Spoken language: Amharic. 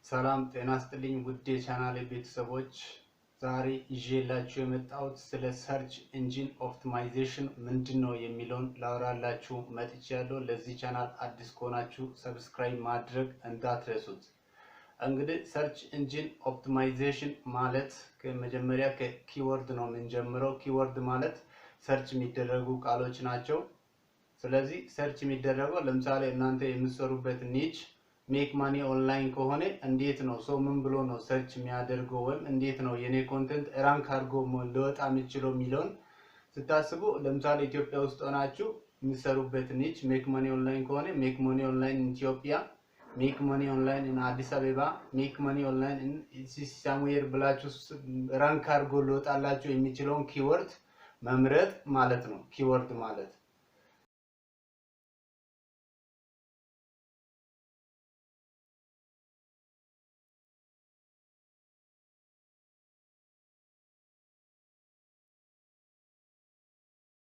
ሰላም ጤና ይስጥልኝ ውድ የቻናሌ ቤተሰቦች ዛሬ ይዤላችሁ የመጣሁት ስለ ሰርች ኢንጂን ኦፕቲማይዜሽን ምንድነው የሚለውን ላወራላችሁ መጥቻለሁ። ለዚህ ቻናል አዲስ ከሆናችሁ ሰብስክራይብ ማድረግ እንዳትረሱት። እንግዲህ ሰርች ኢንጂን ኦፕቲማይዜሽን ማለት ከመጀመሪያ ከኪወርድ ነው የምንጀምረው። ኪወርድ ማለት ሰርች የሚደረጉ ቃሎች ናቸው። ስለዚህ ሰርች የሚደረገው ለምሳሌ እናንተ የምትሰሩበት ኒች ሜክ ማኒ ኦንላይን ከሆነ እንዴት ነው ሰው ምን ብሎ ነው ሰርች የሚያደርገው ወይም እንዴት ነው የኔ ኮንቴንት ራንክ አድርጎ ሊወጣ የሚችለው የሚለውን ስታስቡ ለምሳሌ ኢትዮጵያ ውስጥ ሆናችሁ የምትሰሩበት ኒች ሜክ ማኒ ኦንላይን ከሆነ ሜክ ማኒ ኦንላይን ኢትዮጵያ፣ ሜክ ማኒ ኦንላይን ኢን አዲስ አበባ፣ ሜክ ማኒ ኦንላይን ኢን ሳምዌር ብላችሁ ራንክ አድርጎ ሊወጣላችሁ የሚችለውን ኪወርድ መምረጥ ማለት ነው ኪወርድ ማለት።